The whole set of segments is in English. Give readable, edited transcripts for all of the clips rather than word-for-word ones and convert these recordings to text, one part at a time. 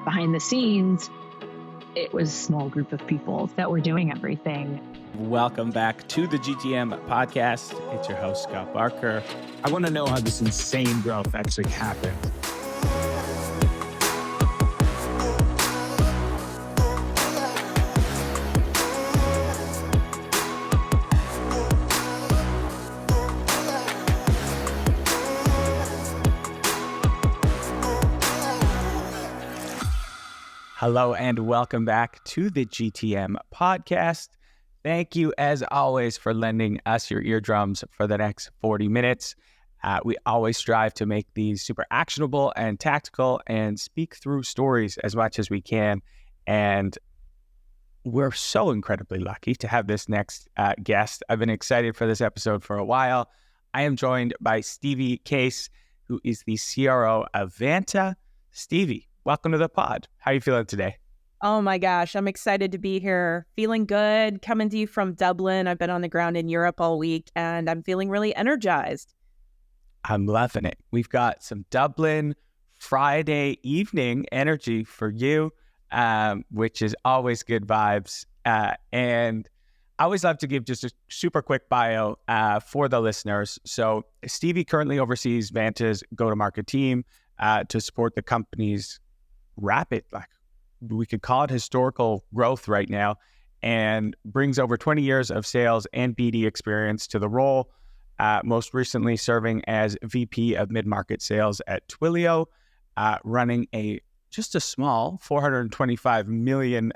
behind the scenes, it was a small group of people that were doing everything. Welcome back to the GTM podcast. It's your host, Scott Barker. I want to know how this insane growth actually happened. Hello and welcome back to the GTM podcast. Thank you, as always, for lending us your eardrums for the next 40 minutes. We always strive to make these super actionable and tactical and speak through stories as much as we can. And we're so incredibly lucky to have this next guest. I've been excited for this episode for a while. I am joined by Stevie Case, who is the CRO of Vanta. Stevie, welcome to the pod. How are you feeling today? Oh my gosh, I'm excited to be here. Feeling good, coming to you from Dublin. I've been on the ground in Europe all week and I'm feeling really energized. I'm loving it. We've got some Dublin Friday evening energy for you, which is always good vibes. And I always love to give just a super quick bio for the listeners. So Stevie currently oversees Vanta's go-to-market team to support the company's rapid, we could call it historical growth right now, and brings over 20 years of sales and BD experience to the role, most recently serving as VP of mid-market sales at Twilio, running just a small $425 million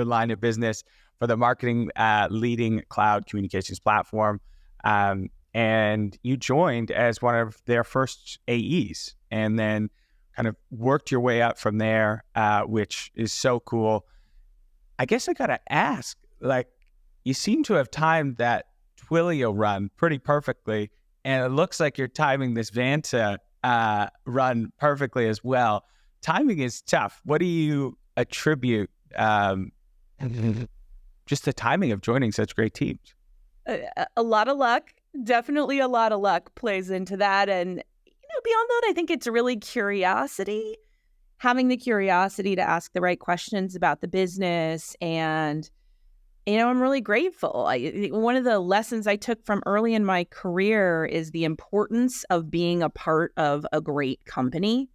line of business for the marketing leading cloud communications platform. And you joined as one of their first AEs and then kind of worked your way up from there, which is so cool. I guess I got to ask, you seem to have timed that Twilio run pretty perfectly, and it looks like you're timing this Vanta run perfectly as well. Timing is tough. What do you attribute just the timing of joining such great teams? A lot of luck. Definitely a lot of luck plays into that. And beyond that, I think it's really curiosity, having the curiosity to ask the right questions about the business. And, I'm really grateful. One of the lessons I took from early in my career is the importance of being a part of a great company.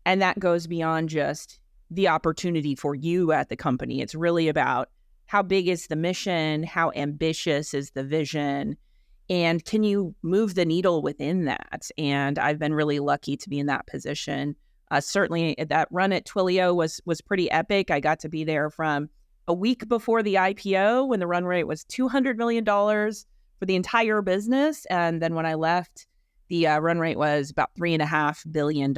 And that goes beyond just the opportunity for you at the company. It's really about how big is the mission, how ambitious is the vision, and can you move the needle within that? And I've been really lucky to be in that position. Certainly that run at Twilio was pretty epic. I got to be there from a week before the IPO when the run rate was $200 million for the entire business. And then when I left, the run rate was about $3.5 billion.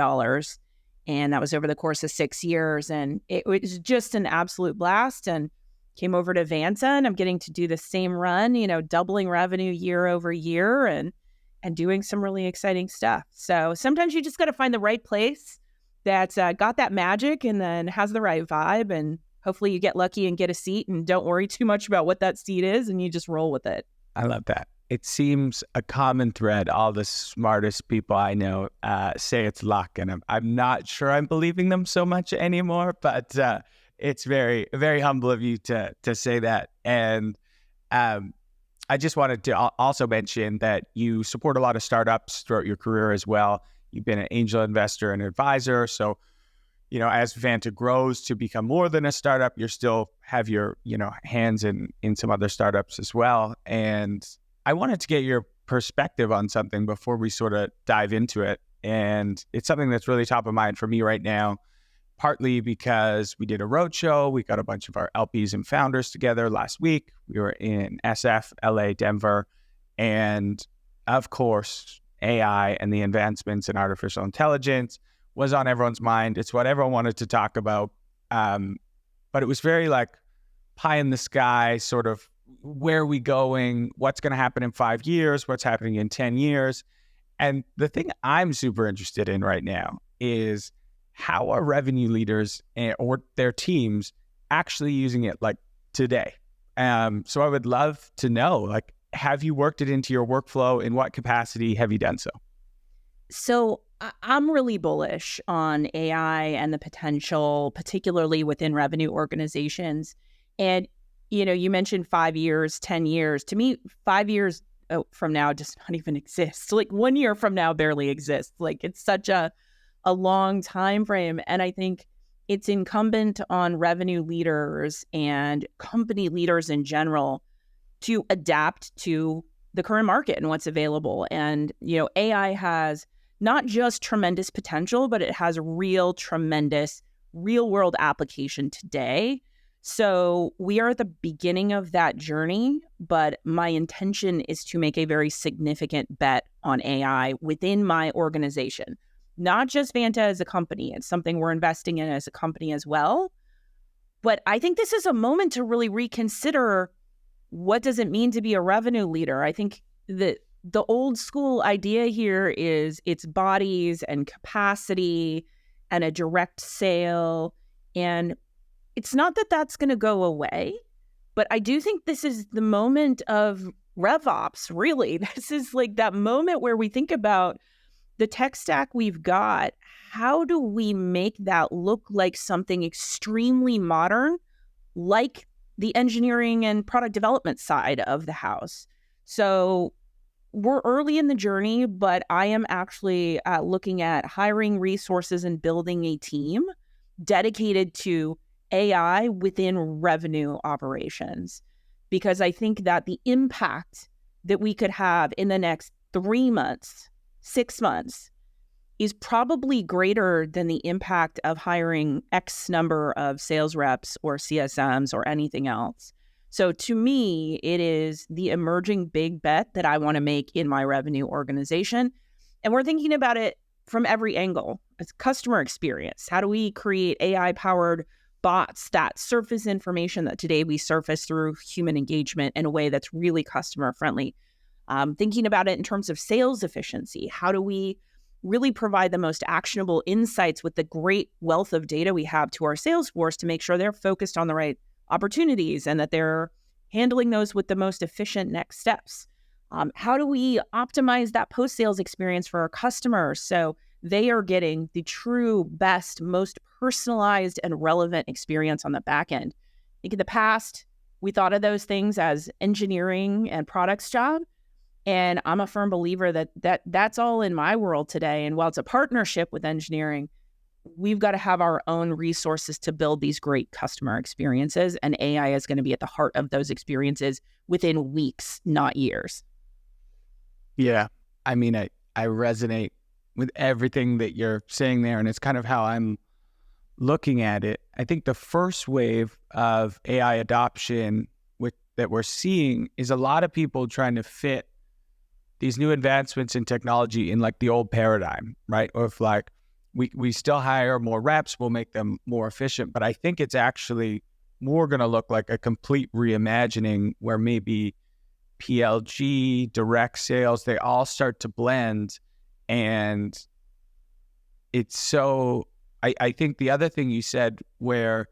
And that was over the course of 6 years. And it was just an absolute blast. And came over to Vanta, and I'm getting to do the same run, doubling revenue year over year and doing some really exciting stuff. So sometimes you just got to find the right place that's got that magic and then has the right vibe. And hopefully you get lucky and get a seat and don't worry too much about what that seat is and you just roll with it. I love that. It seems a common thread. All the smartest people I know say it's luck, and I'm not sure I'm believing them so much anymore, but it's very, very humble of you to say that. And I just wanted to also mention that you support a lot of startups throughout your career as well. You've been an angel investor and advisor. So, as Vanta grows to become more than a startup, you still have your, hands in some other startups as well. And I wanted to get your perspective on something before we sort of dive into it. And it's something that's really top of mind for me right now. Partly because we did a roadshow. We got a bunch of our LPs and founders together last week. We were in SF, LA, Denver. And of course, AI and the advancements in artificial intelligence was on everyone's mind. It's what everyone wanted to talk about. But it was very pie in the sky, sort of where are we going? What's going to happen in 5 years? What's happening in 10 years? And the thing I'm super interested in right now is how are revenue leaders or their teams actually using it today? So I would love to know, have you worked it into your workflow? In what capacity have you done so? So I'm really bullish on AI and the potential, particularly within revenue organizations. And, you mentioned 5 years, 10 years. To me, 5 years from now does not even exist. Like 1 year from now barely exists. Like it's such a long time frame. And I think it's incumbent on revenue leaders and company leaders in general to adapt to the current market and what's available. And, AI has not just tremendous potential, but it has tremendous real world application today. So we are at the beginning of that journey, but my intention is to make a very significant bet on AI within my organization, not just Vanta as a company. It's something we're investing in as a company as well. But I think this is a moment to really reconsider, what does it mean to be a revenue leader? I think that the old school idea here is it's bodies and capacity and a direct sale. And it's not that that's going to go away, but I do think this is the moment of revops, really. This is like that moment where we think about the tech stack we've got. How do we make that look like something extremely modern, like the engineering and product development side of the house? So we're early in the journey, but I am actually looking at hiring resources and building a team dedicated to AI within revenue operations, because I think that the impact that we could have in the next 3 months, 6 months is probably greater than the impact of hiring X number of sales reps or CSMs or anything else. So to me, it is the emerging big bet that I want to make in my revenue organization. And we're thinking about it from every angle. It's customer experience. How do we create AI-powered bots that surface information that today we surface through human engagement in a way that's really customer friendly? Thinking about it in terms of sales efficiency. How do we really provide the most actionable insights with the great wealth of data we have to our sales force to make sure they're focused on the right opportunities and that they're handling those with the most efficient next steps? How do we optimize that post-sales experience for our customers so they are getting the true best, most personalized and relevant experience on the back end? I think in the past, we thought of those things as engineering and products job. And I'm a firm believer that that's all in my world today. And while it's a partnership with engineering, we've got to have our own resources to build these great customer experiences. And AI is going to be at the heart of those experiences within weeks, not years. Yeah. I mean, I resonate with everything that you're saying there. And it's kind of how I'm looking at it. I think the first wave of AI adoption that we're seeing is a lot of people trying to fit these new advancements in technology in like the old paradigm, right? Or if like we still hire more reps, we'll make them more efficient. But I think it's actually more going to look like a complete reimagining where maybe PLG, direct sales, they all start to blend. And it's so, I think the other thing you said where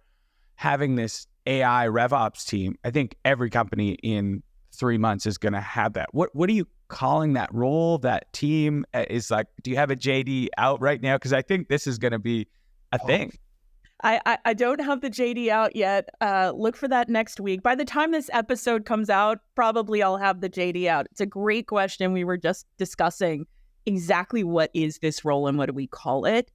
having this AI RevOps team, I think every company in 3 months is going to have that. What are you calling that role, that team? Is like, do you have a JD out right now? Because I think this is going to be a thing. I don't have the JD out yet. Look for that next week. By the time this episode comes out, probably I'll have the JD out. It's a great question. We were just discussing exactly what is this role and what do we call it?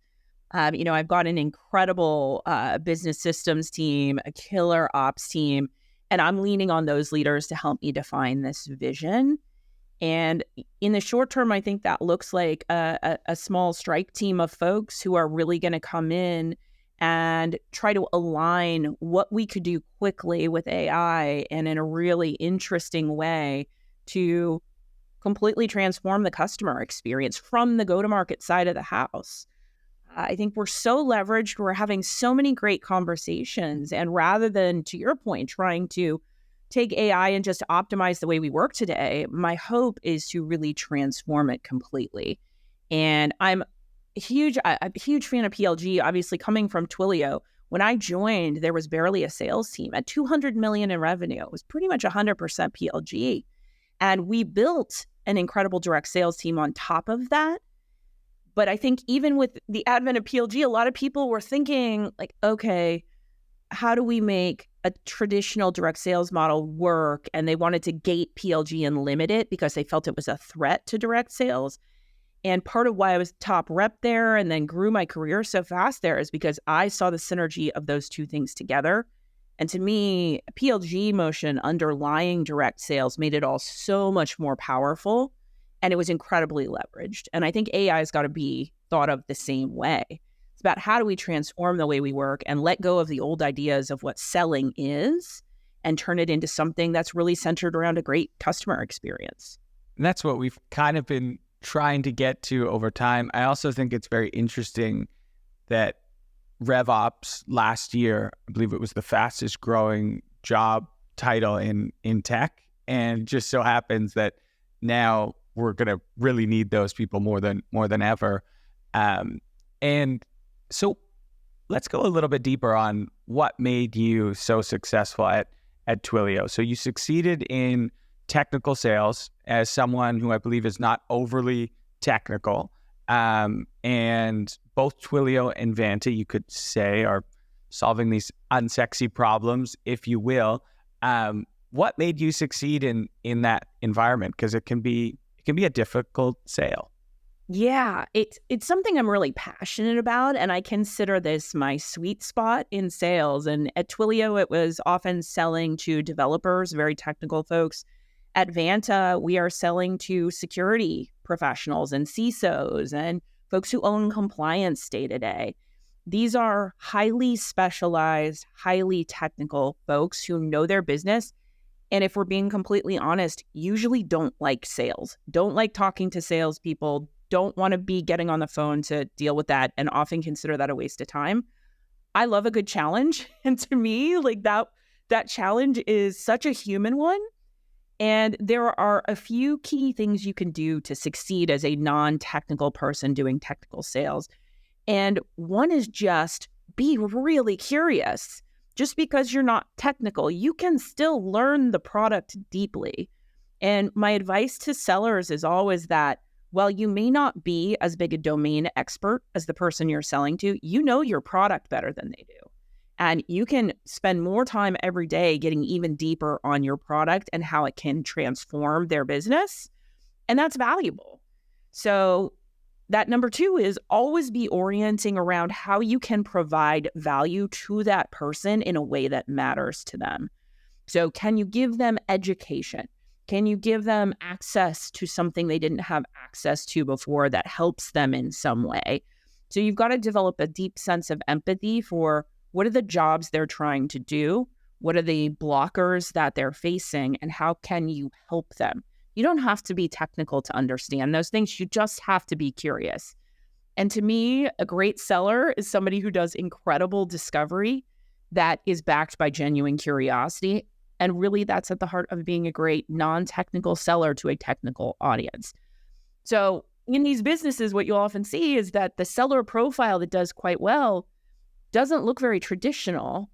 I've got an incredible business systems team, a killer ops team, and I'm leaning on those leaders to help me define this vision. And in the short term, I think that looks like a small strike team of folks who are really going to come in and try to align what we could do quickly with AI and in a really interesting way to completely transform the customer experience from the go-to-market side of the house. I think we're so leveraged. We're having so many great conversations. And rather than, to your point, trying to take AI and just optimize the way we work today, my hope is to really transform it completely. And I'm a huge fan of PLG, obviously coming from Twilio. When I joined, there was barely a sales team. At $200 million in revenue, it was pretty much 100% PLG. And we built an incredible direct sales team on top of that. But I think even with the advent of PLG, a lot of people were thinking like, okay, how do we make a traditional direct sales model work? And they wanted to gate PLG and limit it because they felt it was a threat to direct sales. And part of why I was top rep there and then grew my career so fast there is because I saw the synergy of those two things together. And to me, PLG motion underlying direct sales made it all so much more powerful, and it was incredibly leveraged. And I think AI has got to be thought of the same way. It's about how do we transform the way we work and let go of the old ideas of what selling is and turn it into something that's really centered around a great customer experience. And that's what we've kind of been trying to get to over time. I also think it's very interesting that revops last year, I believe it was the fastest growing job title in tech. And just so happens that now we're going to really need those people more than ever. And so let's go a little bit deeper on what made you so successful at Twilio. So you succeeded in technical sales as someone who I believe is not overly technical. And both Twilio and Vanta, you could say, are solving these unsexy problems, if you will. What made you succeed in that environment? Because it can be a difficult sale. Yeah, it's something I'm really passionate about, and I consider this my sweet spot in sales. And at Twilio, it was often selling to developers, very technical folks. At Vanta, we are selling to security professionals and CISOs and folks who own compliance day to day. These are highly specialized, highly technical folks who know their business. And if we're being completely honest, usually don't like sales, don't like talking to salespeople, don't want to be getting on the phone to deal with that, and often consider that a waste of time. I love a good challenge. And to me, like that challenge is such a human one. And there are a few key things you can do to succeed as a non-technical person doing technical sales. And one is just be really curious. Just because you're not technical, you can still learn the product deeply. And my advice to sellers is always that while you may not be as big a domain expert as the person you're selling to, you know your product better than they do. And you can spend more time every day getting even deeper on your product and how it can transform their business. And that's valuable. So that number two is always be orienting around how you can provide value to that person in a way that matters to them. So can you give them education? Can you give them access to something they didn't have access to before that helps them in some way? So you've got to develop a deep sense of empathy for what are the jobs they're trying to do? What are the blockers that they're facing? And how can you help them? You don't have to be technical to understand those things. You just have to be curious. And to me, a great seller is somebody who does incredible discovery that is backed by genuine curiosity. And really, that's at the heart of being a great non-technical seller to a technical audience. So in these businesses, what you'll often see is that the seller profile that does quite well doesn't look very traditional.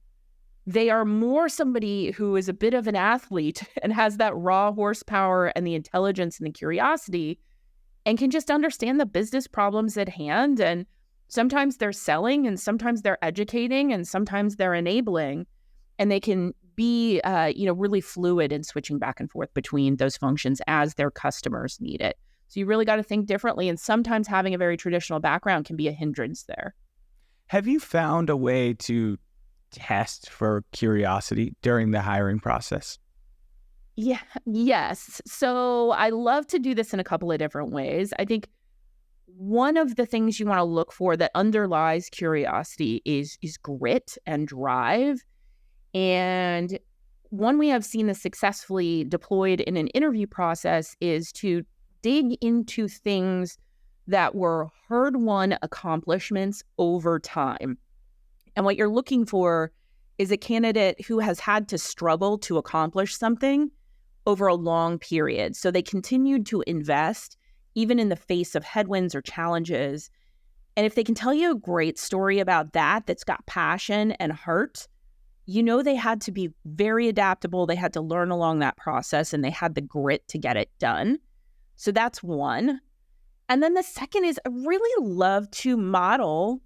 They are more somebody who is a bit of an athlete and has that raw horsepower and the intelligence and the curiosity and can just understand the business problems at hand. And sometimes they're selling and sometimes they're educating and sometimes they're enabling. And they can be really fluid in switching back and forth between those functions as their customers need it. So you really got to think differently. And sometimes having a very traditional background can be a hindrance there. Have you found a way to test for curiosity during the hiring process? Yeah, yes. So I love to do this in a couple of different ways. I think one of the things you want to look for that underlies curiosity is grit and drive. And one way I've seen this successfully deployed in an interview process is to dig into things that were hard-won accomplishments over time. And what you're looking for is a candidate who has had to struggle to accomplish something over a long period. So they continued to invest even in the face of headwinds or challenges. And if they can tell you a great story about that's got passion and heart, you know they had to be very adaptable. They had to learn along that process and they had the grit to get it done. So that's one. And then the second is I really love to model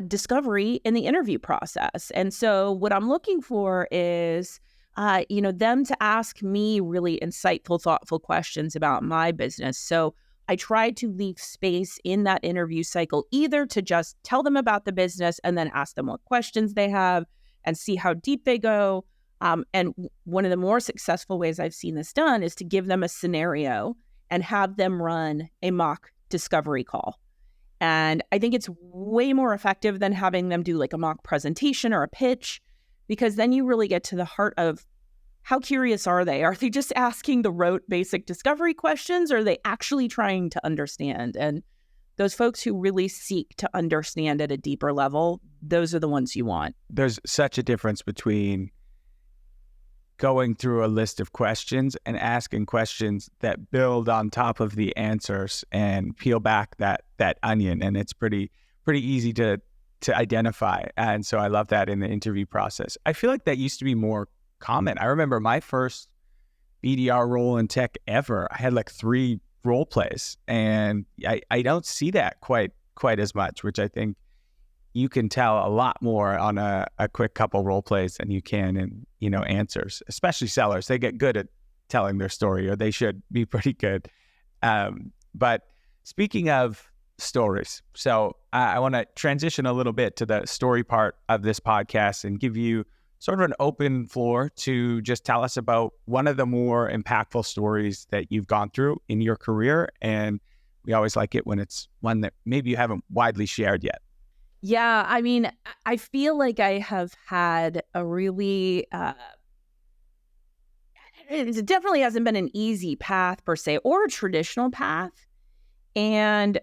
discovery in the interview process. And so what I'm looking for is, them to ask me really insightful, thoughtful questions about my business. So I try to leave space in that interview cycle, either to just tell them about the business and then ask them what questions they have and see how deep they go. And one of the more successful ways I've seen this done is to give them a scenario and have them run a mock discovery call. And I think it's way more effective than having them do like a mock presentation or a pitch, because then you really get to the heart of how curious are they? Are they just asking the rote basic discovery questions, or are they actually trying to understand? And those folks who really seek to understand at a deeper level, those are the ones you want. There's such a difference between going through a list of questions and asking questions that build on top of the answers and peel back that onion. And it's pretty easy to identify. And so I love that in the interview process. I feel like that used to be more common. I remember my first BDR role in tech ever, I had like 3 role plays, and I don't see that quite as much, which I think you can tell a lot more on a quick couple role plays than you can in, answers, especially sellers. They get good at telling their story, or they should be pretty good. But speaking of stories, so I want to transition a little bit to the story part of this podcast and give you sort of an open floor to just tell us about one of the more impactful stories that you've gone through in your career. And we always like it when it's one that maybe you haven't widely shared yet. Yeah, I mean, I feel like I have had a really, it definitely hasn't been an easy path per se, or a traditional path. And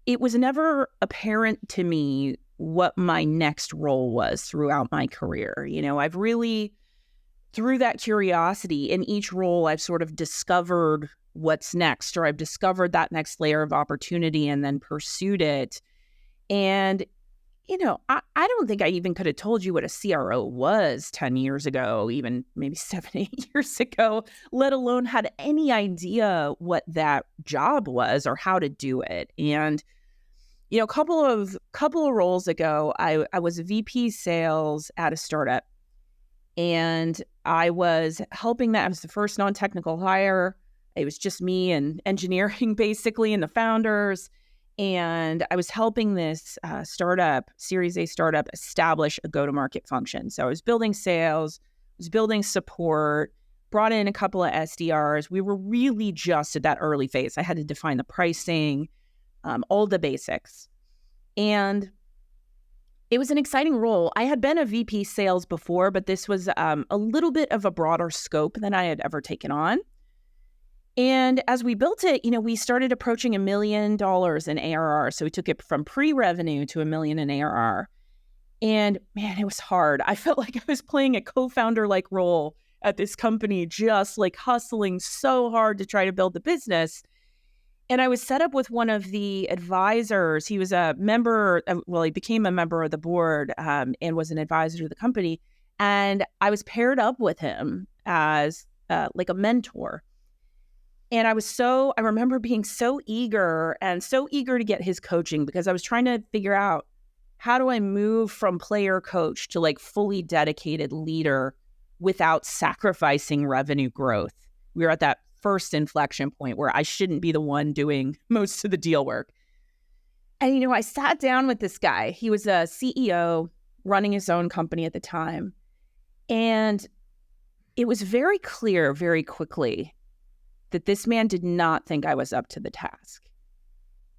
it was never apparent to me what my next role was throughout my career. I've really, through that curiosity in each role, I've sort of discovered what's next, or I've discovered that next layer of opportunity and then pursued it. And I don't think I even could have told you what a CRO was 10 years ago, even maybe 7, 8 years ago, let alone had any idea what that job was or how to do it. And, a couple of roles ago, I was a VP sales at a startup, and I was helping that. I was the first non-technical hire. It was just me and engineering basically, and the founders. And I was helping this Series A startup, establish a go-to-market function. So I was building sales, was building support, brought in a couple of SDRs. We were really just at that early phase. I had to define the pricing, all the basics. And it was an exciting role. I had been a VP sales before, but this was a little bit of a broader scope than I had ever taken on. And as we built it, we started approaching $1 million in ARR. So we took it from pre-revenue to $1 million in ARR. And man, it was hard. I felt like I was playing a co-founder-like role at this company, just like hustling so hard to try to build the business. And I was set up with one of the advisors. He was a member, he became a member of the board and was an advisor to the company. And I was paired up with him as like a mentor. And I remember being so eager to get his coaching, because I was trying to figure out, how do I move from player coach to like fully dedicated leader without sacrificing revenue growth? We were at that first inflection point where I shouldn't be the one doing most of the deal work. And, I sat down with this guy. He was a CEO running his own company at the time. And it was very clear very quickly that this man did not think I was up to the task.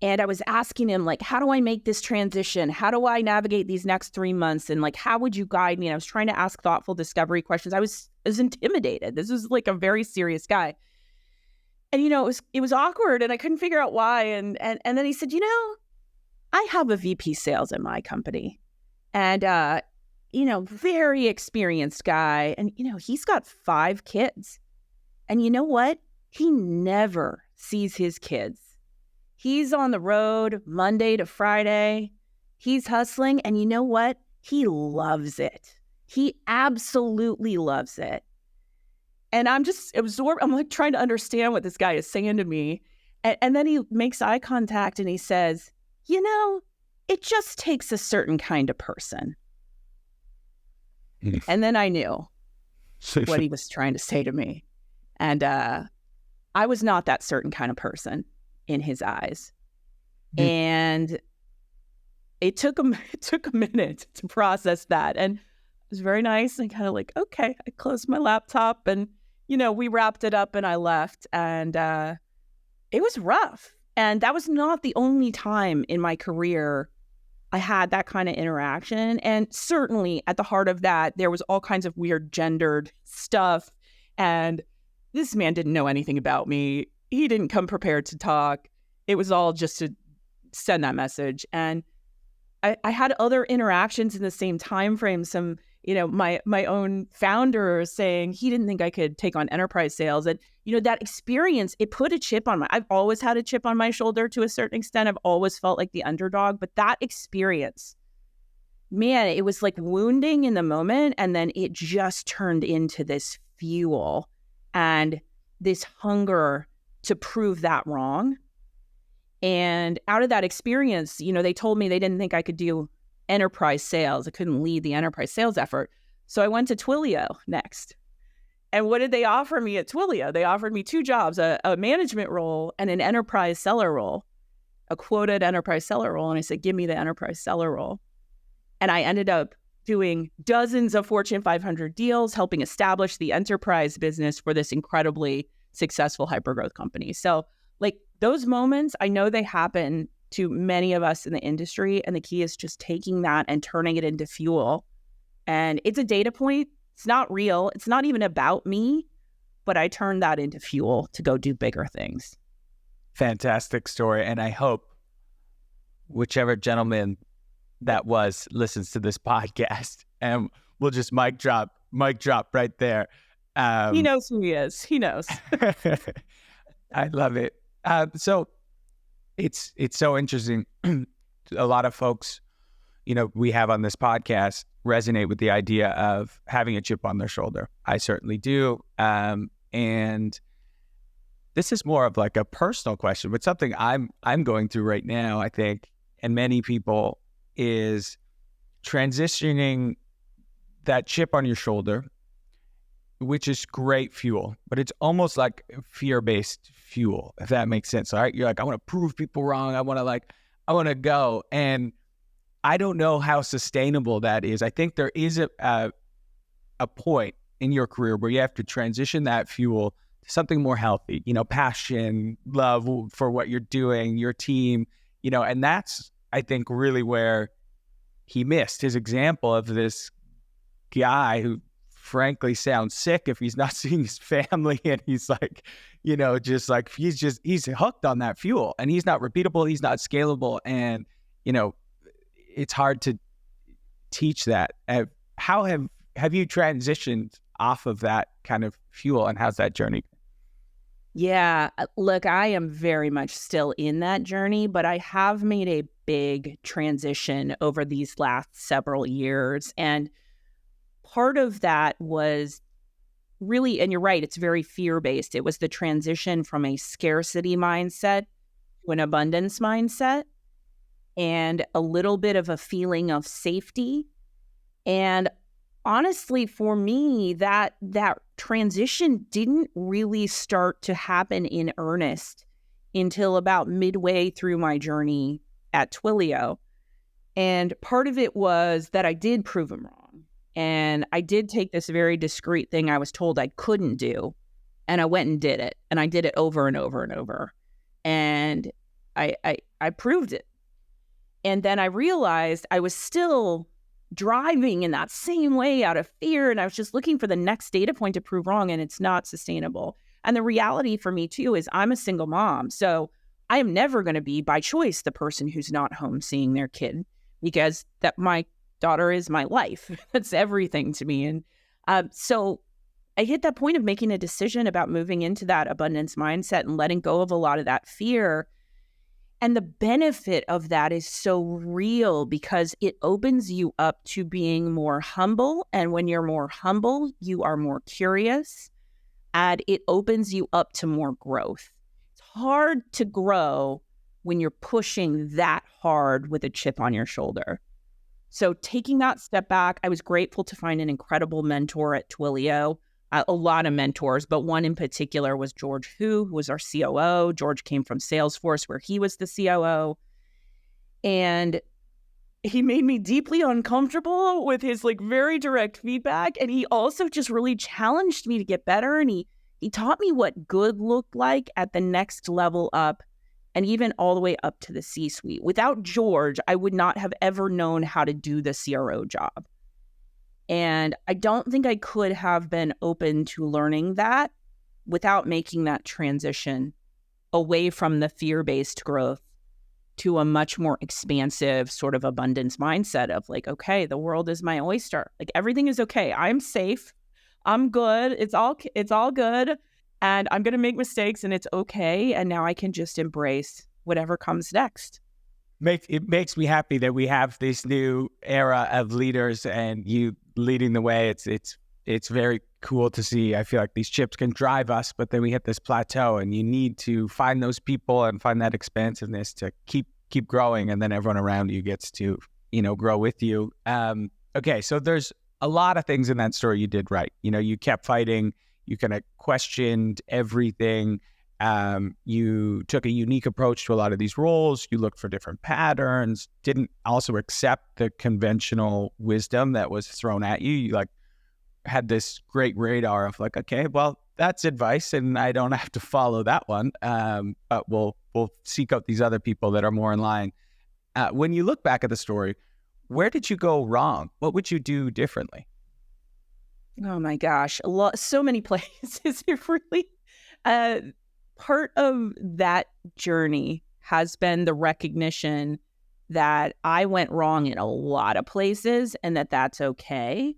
And I was asking him, like, how do I make this transition? How do I navigate these next 3 months? And like, how would you guide me? And I was trying to ask thoughtful discovery questions. I was intimidated. This was like a very serious guy. And, it was awkward, and I couldn't figure out why. And then he said, I have a VP sales in my company, and, very experienced guy. And, he's got 5 kids. And you know what? He never sees his kids. He's on the road Monday to Friday. He's hustling. And you know what? He loves it. He absolutely loves it. And I'm just absorbed. I'm like trying to understand what this guy is saying to me. And then he makes eye contact and he says, it just takes a certain kind of person. And then I knew what he was trying to say to me. And I was not that certain kind of person in his eyes. And it took a minute to process that. And it was very nice and kind of like, okay, I closed my laptop and, we wrapped it up and I left. And it was rough. And that was not the only time in my career I had that kind of interaction. And certainly at the heart of that, there was all kinds of weird gendered stuff. And this man didn't know anything about me. He didn't come prepared to talk. It was all just to send that message. And I had other interactions in the same time frame. Some, my own founder saying he didn't think I could take on enterprise sales. And, that experience, it put a chip on I've always had a chip on my shoulder to a certain extent. I've always felt like the underdog. But that experience, man, it was like wounding in the moment. And then it just turned into this fuel and this hunger to prove that wrong. And out of that experience, they told me they didn't think I could do enterprise sales. I couldn't lead the enterprise sales effort. So I went to Twilio next. And what did they offer me at Twilio? They offered me 2 jobs, a management role and an enterprise seller role, a quoted enterprise seller role. And I said, give me the enterprise seller role. And I ended up doing dozens of Fortune 500 deals, helping establish the enterprise business for this incredibly successful hypergrowth company. So like those moments, I know they happen to many of us in the industry. And the key is just taking that and turning it into fuel. And it's a data point. It's not real. It's not even about me, but I turned that into fuel to go do bigger things. Fantastic story. And I hope whichever gentleman that was listens to this podcast, and we'll just mic drop right there. He knows who he is. He knows. I love it. So it's so interesting. A lot of folks, we have on this podcast resonate with the idea of having a chip on their shoulder. I certainly do. And this is more of like a personal question, but something I'm going through right now, I think, and many people, is transitioning that chip on your shoulder, which is great fuel, but it's almost like fear-based fuel, if that makes sense. All right. You're like, I want to prove people wrong. I want to go. And I don't know how sustainable that is. I think there is a point in your career where you have to transition that fuel to something more healthy, passion, love for what you're doing, your team, and that's, I think, really where he missed his example of this guy who frankly sounds sick if he's not seeing his family, and he's like, just like, he's hooked on that fuel, and he's not repeatable, he's not scalable, and, it's hard to teach that. How have you transitioned off of that kind of fuel, and how's that journey? Yeah, look, I am very much still in that journey, but I have made a big transition over these last several years. And part of that was really, and you're right, it's very fear-based. It was the transition from a scarcity mindset to an abundance mindset, and a little bit of a feeling of safety. And honestly, for me, that transition didn't really start to happen in earnest until about midway through my journey at Twilio. And part of it was that I did prove him wrong. And I did take this very discreet thing I was told I couldn't do, and I went and did it. And I did it over and over and over. And I proved it. And then I realized I was still driving in that same way out of fear. And I was just looking for the next data point to prove wrong, and it's not sustainable. And the reality for me too is I'm a single mom. So I am never going to be by choice the person who's not home seeing their kid, because that my daughter is my life. That's everything to me. And so I hit that point of making a decision about moving into that abundance mindset and letting go of a lot of that fear. And the benefit of that is so real because it opens you up to being more humble. And when you're more humble, you are more curious, and it opens you up to more growth. It's hard to grow when you're pushing that hard with a chip on your shoulder. So taking that step back, I was grateful to find an incredible mentor at Twilio, a lot of mentors, but one in particular was George who was our COO. George came from Salesforce, where he was the COO. And he made me deeply uncomfortable with his very direct feedback. And he also just really challenged me to get better. And he taught me what good looked like at the next level up, and even all the way up to the C-suite. Without George, I would not have ever known how to do the CRO job. And I don't think I could have been open to learning that without making that transition away from the fear-based growth to a much more expansive sort of abundance mindset of okay, the world is my oyster. Everything is okay. I'm safe. I'm good. It's all good. And I'm going to make mistakes and it's okay. And now I can just embrace whatever comes next. It makes me happy that we have this new era of leaders and you leading the way. It's very cool to see. I feel like these chips can drive us, but then we hit this plateau and you need to find those people and find that expansiveness to keep growing. And then everyone around you gets to, grow with you. Okay. So there's a lot of things in that story you did right. You kept fighting. You kind of questioned everything. You took a unique approach to a lot of these roles. You looked for different patterns, didn't also accept the conventional wisdom that was thrown at you. You had this great radar of okay, well, that's advice and I don't have to follow that one. But we'll seek out these other people that are more in line. When you look back at the story, where did you go wrong? What would you do differently? Oh my gosh, so many places. It really, part of that journey has been the recognition that I went wrong in a lot of places and that's okay.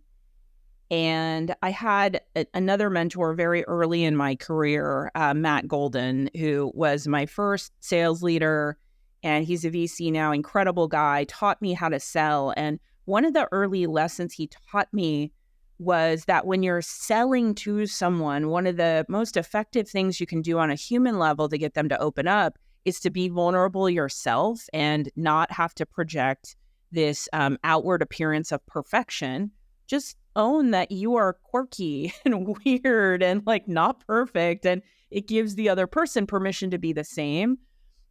And I had another mentor very early in my career, Matt Golden, who was my first sales leader, and he's a VC now, incredible guy, taught me how to sell. And one of the early lessons he taught me was that when you're selling to someone, one of the most effective things you can do on a human level to get them to open up is to be vulnerable yourself and not have to project this outward appearance of perfection. Just own that you are quirky and weird and not perfect. And it gives the other person permission to be the same.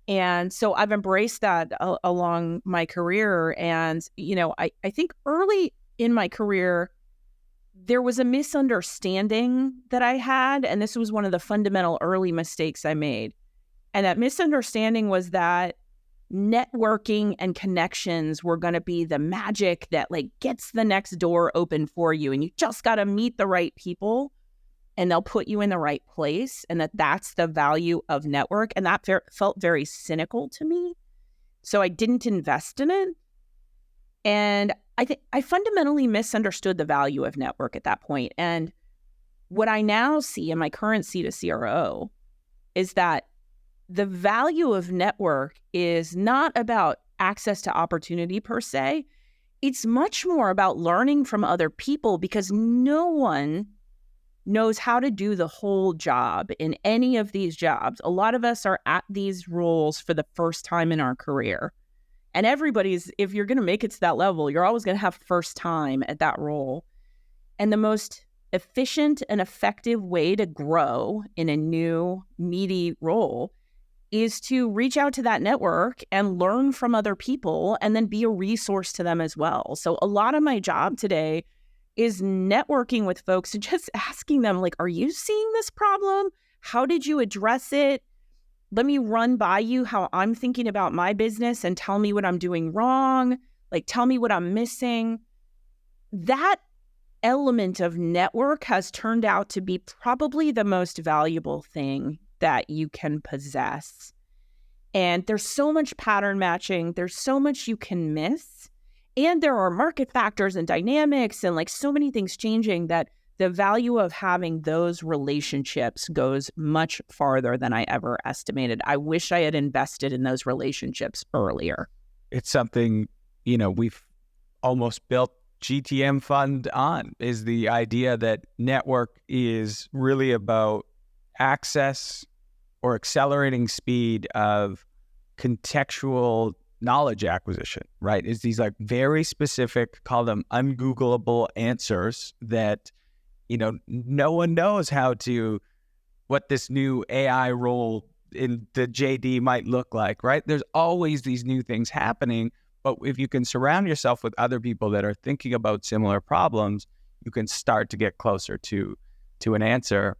And so I've embraced that along my career. And, I think early in my career, there was a misunderstanding that I had. And this was one of the fundamental early mistakes I made. And that misunderstanding was that networking and connections were going to be the magic that gets the next door open for you. And you just got to meet the right people and they'll put you in the right place. And that's the value of network. And that felt very cynical to me. So I didn't invest in it. And I think I fundamentally misunderstood the value of network at that point. And what I now see in my current seat as CRO is that the value of network is not about access to opportunity per se. It's much more about learning from other people, because no one knows how to do the whole job in any of these jobs. A lot of us are at these roles for the first time in our career. And if you're going to make it to that level, you're always going to have first time at that role. And the most efficient and effective way to grow in a new, meaty role is to reach out to that network and learn from other people and then be a resource to them as well. So a lot of my job today is networking with folks and just asking them, are you seeing this problem? How did you address it? Let me run by you how I'm thinking about my business and tell me what I'm doing wrong. Tell me what I'm missing. That element of network has turned out to be probably the most valuable thing that you can possess. And there's so much pattern matching. There's so much you can miss. And there are market factors and dynamics and so many things changing that the value of having those relationships goes much farther than I ever estimated. I wish I had invested in those relationships earlier. It's something, we've almost built GTM fund on, is the idea that network is really about access, or accelerating speed of contextual knowledge acquisition, right? Is these like very specific, call them ungoogleable answers that, no one knows what this new AI role in the JD might look like, right? There's always these new things happening, but if you can surround yourself with other people that are thinking about similar problems, you can start to get closer to an answer.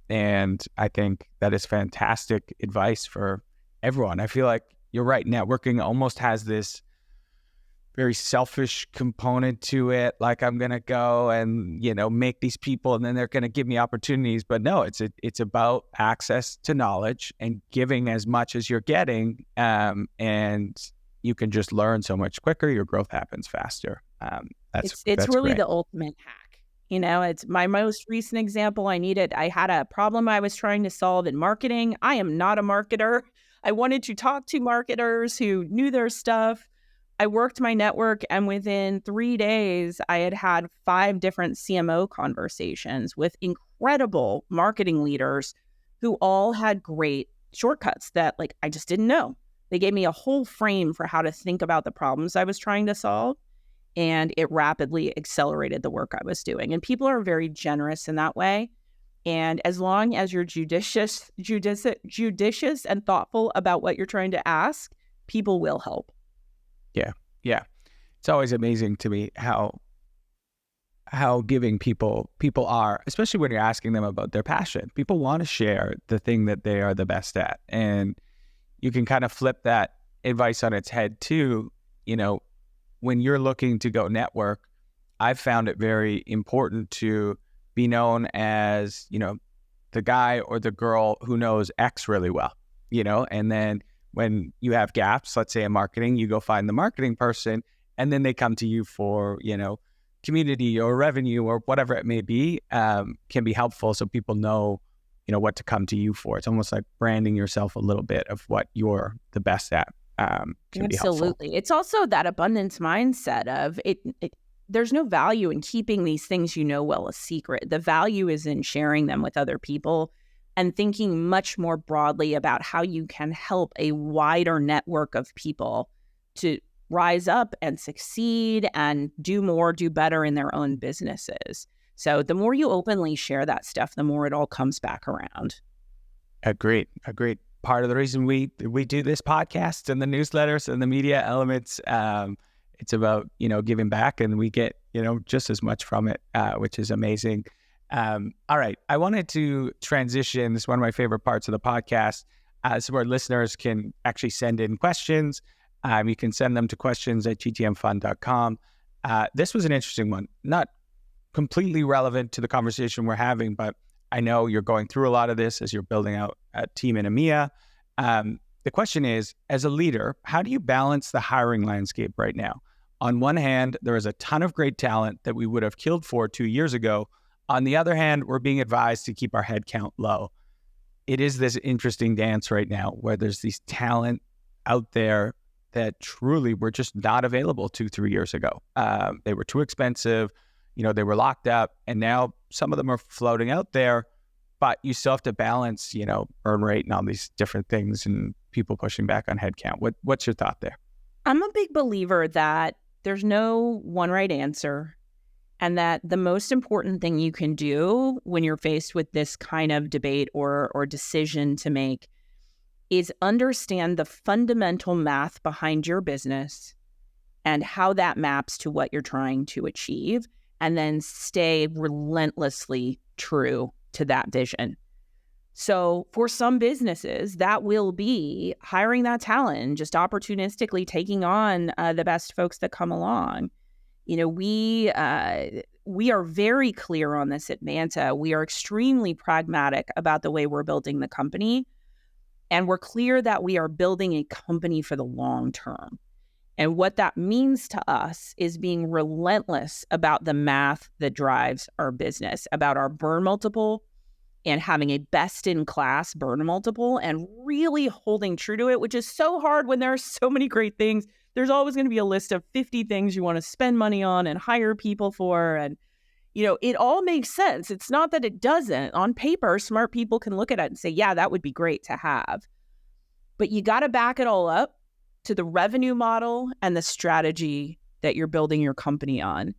And I think that is fantastic advice for everyone. I feel like you're right. Networking almost has this very selfish component to it. Like, I'm going to go and, make these people and then they're going to give me opportunities. But no, it's about access to knowledge and giving as much as you're getting. And you can just learn so much quicker. Your growth happens faster. That's really great. The ultimate hack. It's my most recent example. I had a problem I was trying to solve in marketing. I am not a marketer. I wanted to talk to marketers who knew their stuff. I worked my network, and within 3 days, I had 5 different CMO conversations with incredible marketing leaders who all had great shortcuts that I just didn't know. They gave me a whole frame for how to think about the problems I was trying to solve, and it rapidly accelerated the work I was doing. And people are very generous in that way. And as long as you're judicious and thoughtful about what you're trying to ask, people will help. Yeah. It's always amazing to me how giving people are, especially when you're asking them about their passion. People want to share the thing that they are the best at. And you can kind of flip that advice on its head too. When you're looking to go network, I've found it very important to be known as, the guy or the girl who knows X really well, and then when you have gaps, let's say in marketing, you go find the marketing person, and then they come to you for, community or revenue or whatever it may be, can be helpful so people know, what to come to you for. It's almost like branding yourself a little bit of what you're the best at. Can be helpful. Absolutely. It's also that abundance mindset of it. There's no value in keeping these things well a secret. The value is in sharing them with other people and thinking much more broadly about how you can help a wider network of people to rise up and succeed and do better in their own businesses. So the more you openly share that stuff, the more it all comes back around. Agreed. Part of the reason we do this podcast and the newsletters and the media elements, it's about, giving back, and we get, just as much from it, which is amazing. All right. I wanted to transition. This is one of my favorite parts of the podcast, so our listeners can actually send in questions. You can send them to questions@gtmfund.com. This was an interesting one, not completely relevant to the conversation we're having, but I know you're going through a lot of this as you're building out a team in EMEA. The question is, as a leader, how do you balance the hiring landscape right now? On one hand, there is a ton of great talent that we would have killed for 2 years ago. On the other hand, we're being advised to keep our headcount low. It is this interesting dance right now where there's these talent out there that truly were just not available 2-3 years ago. They were too expensive, they were locked up, and now some of them are floating out there, but you still have to balance, earn rate and all these different things and people pushing back on headcount. What's your thought there? I'm a big believer that there's no one right answer, and that the most important thing you can do when you're faced with this kind of debate or decision to make is understand the fundamental math behind your business and how that maps to what you're trying to achieve, and then stay relentlessly true to that vision. So for some businesses, that will be hiring that talent, just opportunistically taking on the best folks that come along. We are very clear on this at Vanta. We are extremely pragmatic about the way we're building the company. And we're clear that we are building a company for the long term. And what that means to us is being relentless about the math that drives our business, about our burn multiple and having a best-in-class burn multiple and really holding true to it, which is so hard when there are so many great things. There's always going to be a list of 50 things you want to spend money on and hire people for. And, It all makes sense. It's not that it doesn't. On paper, smart people can look at it and say, yeah, that would be great to have. But you got to back it all up to the revenue model and the strategy that you're building your company on.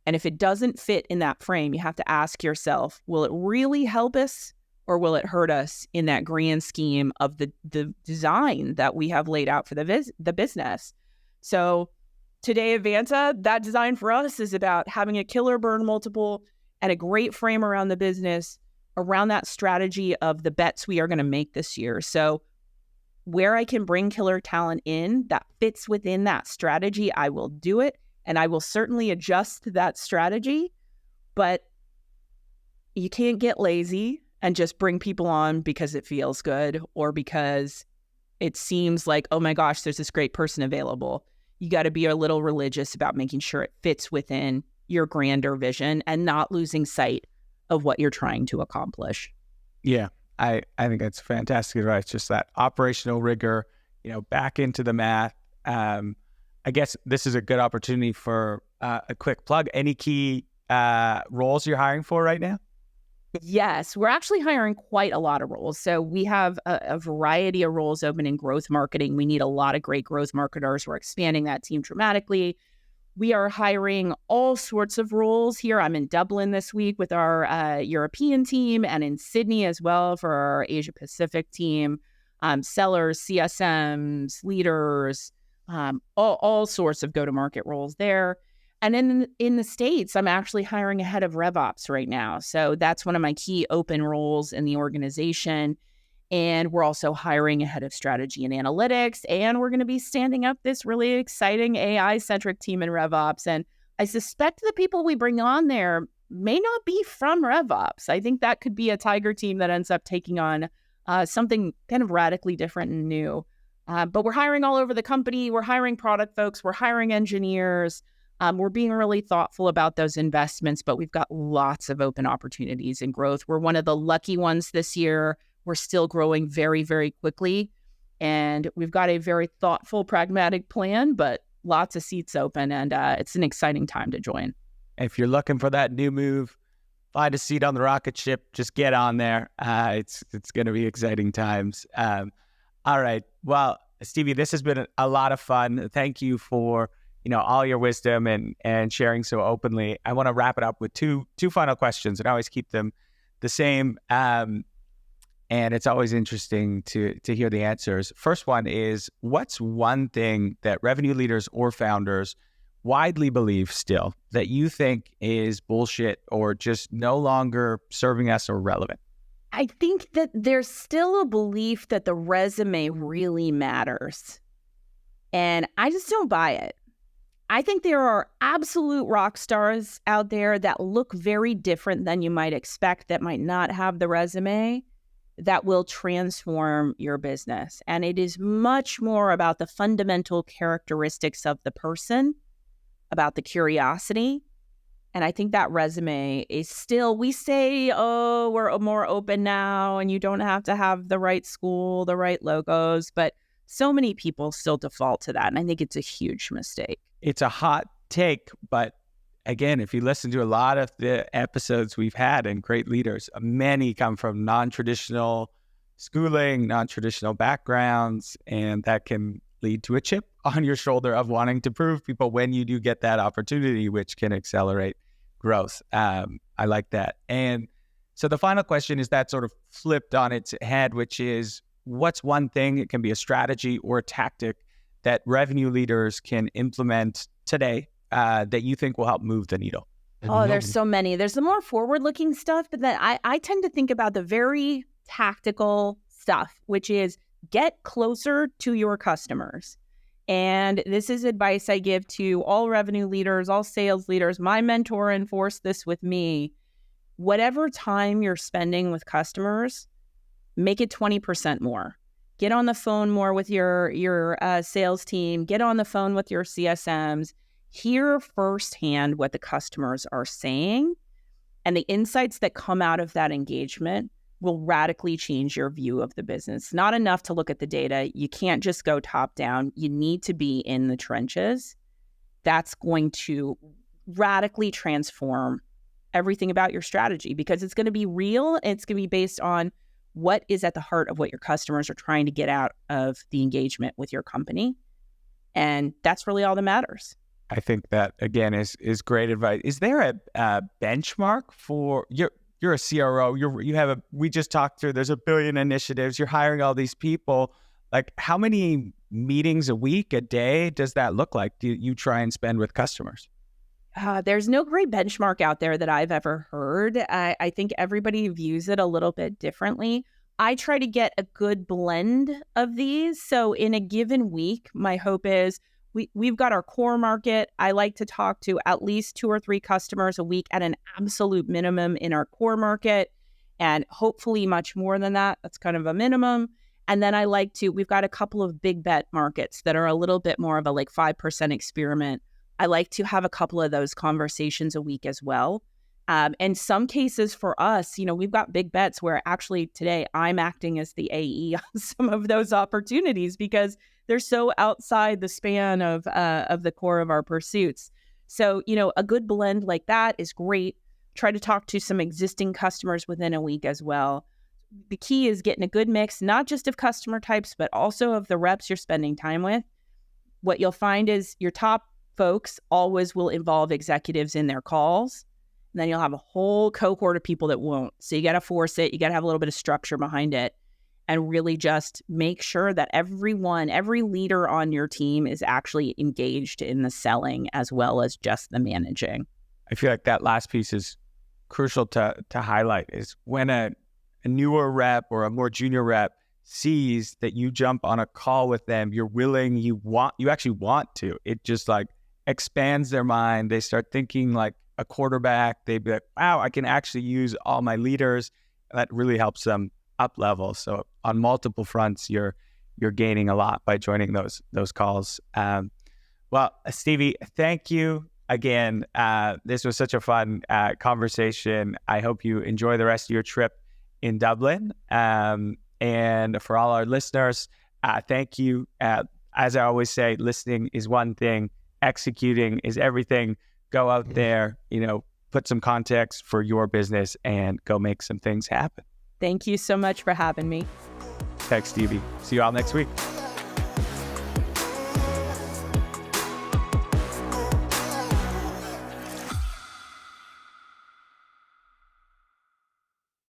And if it doesn't fit in that frame, you have to ask yourself, will it really help us or will it hurt us in that grand scheme of the design that we have laid out for the business? So today at Vanta, that design for us is about having a killer burn multiple and a great frame around the business, around that strategy of the bets we are going to make this year. So where I can bring killer talent in that fits within that strategy, I will do it. And I will certainly adjust that strategy. But you can't get lazy and just bring people on because it feels good or because it seems like, oh my gosh, there's this great person available. You got to be a little religious about making sure it fits within your grander vision and not losing sight of what you're trying to accomplish. Yeah, I think that's fantastic advice. Just that operational rigor, back into the math. I guess this is a good opportunity for a quick plug. Any key roles you're hiring for right now? Yes, we're actually hiring quite a lot of roles. So we have a variety of roles open in growth marketing. We need a lot of great growth marketers. We're expanding that team dramatically. We are hiring all sorts of roles here. I'm in Dublin this week with our European team and in Sydney as well for our Asia Pacific team. Sellers, CSMs, leaders, all sorts of go-to-market roles there. And in the States, I'm actually hiring a head of revops right now. So that's one of my key open roles in the organization. And we're also hiring a head of strategy and analytics. And we're going to be standing up this really exciting AI-centric team in revops. And I suspect the people we bring on there may not be from revops. I think that could be a tiger team that ends up taking on something kind of radically different and new. But we're hiring all over the company. We're hiring product folks. We're hiring engineers. We're being really thoughtful about those investments, but we've got lots of open opportunities and growth. We're one of the lucky ones this year. We're still growing very, very quickly. And we've got a very thoughtful, pragmatic plan, but lots of seats open. And it's an exciting time to join. If you're looking for that new move, find a seat on the rocket ship. Just get on there. It's going to be exciting times. All right. Well, Stevie, this has been a lot of fun. Thank you for all your wisdom and sharing so openly. I want to wrap it up with two final questions, and I always keep them the same. And it's always interesting to hear the answers. First one is, what's one thing that revenue leaders or founders widely believe still that you think is bullshit or just no longer serving us or relevant? I think that there's still a belief that the resume really matters. And I just don't buy it. I think there are absolute rock stars out there that look very different than you might expect, that might not have the resume, that will transform your business. And it is much more about the fundamental characteristics of the person, about the curiosity. And I think that resume is still, we say, oh, we're more open now and you don't have to have the right school, the right logos, but so many people still default to that. And I think it's a huge mistake. It's a hot take, but again, if you listen to a lot of the episodes we've had and great leaders, many come from non-traditional schooling, non-traditional backgrounds, and that can lead to a chip on your shoulder of wanting to prove people when you do get that opportunity, which can accelerate growth. I like that. And so the final question is that sort of flipped on its head, which is, what's one thing, it can be a strategy or a tactic, that revenue leaders can implement today that you think will help move the needle? Oh, there's so many. There's the more forward-looking stuff, but then I tend to think about the very tactical stuff, which is get closer to your customers. And this is advice I give to all revenue leaders, all sales leaders. My mentor enforced this with me. Whatever time you're spending with customers, make it 20% more. Get on the phone more with your sales team. Get on the phone with your CSMs. Hear firsthand what the customers are saying. And the insights that come out of that engagement will radically change your view of the business. Not enough to look at the data. You can't just go top down. You need to be in the trenches. That's going to radically transform everything about your strategy, because it's going to be real. And it's going to be based on what is at the heart of what your customers are trying to get out of the engagement with your company. And that's really all that matters. I think that, again, is great advice. Is there a benchmark for you're a CRO, we just talked through, there's 1 billion initiatives, you're hiring all these people. Like, how many meetings a week, a day does that look like? Do you try and spend with customers? There's no great benchmark out there that I've ever heard. I think everybody views it a little bit differently. I try to get a good blend of these. So in a given week, my hope is we've got our core market. I like to talk to at least 2 or 3 customers a week at an absolute minimum in our core market, and hopefully much more than that. That's kind of a minimum. And then we've got a couple of big bet markets that are a little bit more of a 5% experiment. I like to have a couple of those conversations a week as well. In some cases for us, we've got big bets where actually today I'm acting as the AE on some of those opportunities because they're so outside the span of the core of our pursuits. So, a good blend like that is great. Try to talk to some existing customers within a week as well. The key is getting a good mix, not just of customer types, but also of the reps you're spending time with. What you'll find is your top folks always will involve executives in their calls. And then you'll have a whole cohort of people that won't. So you got to force it. You got to have a little bit of structure behind it and really just make sure that every leader on your team is actually engaged in the selling as well as just the managing. I feel like that last piece is crucial to highlight, is when a newer rep or a more junior rep sees that you jump on a call with them, you're willing, you actually want to. It just expands their mind. They start thinking like a quarterback. They'd be like, wow, I can actually use all my leaders. That really helps them up level. So on multiple fronts, you're gaining a lot by joining those calls. Well, Stevie, thank you again. This was such a fun conversation. I hope you enjoy the rest of your trip in Dublin. And for all our listeners, thank you. As I always say, listening is one thing, executing is everything. Go out there, put some context for your business and go make some things happen. Thank you so much for having me. Thanks, Stevie. See you all next week.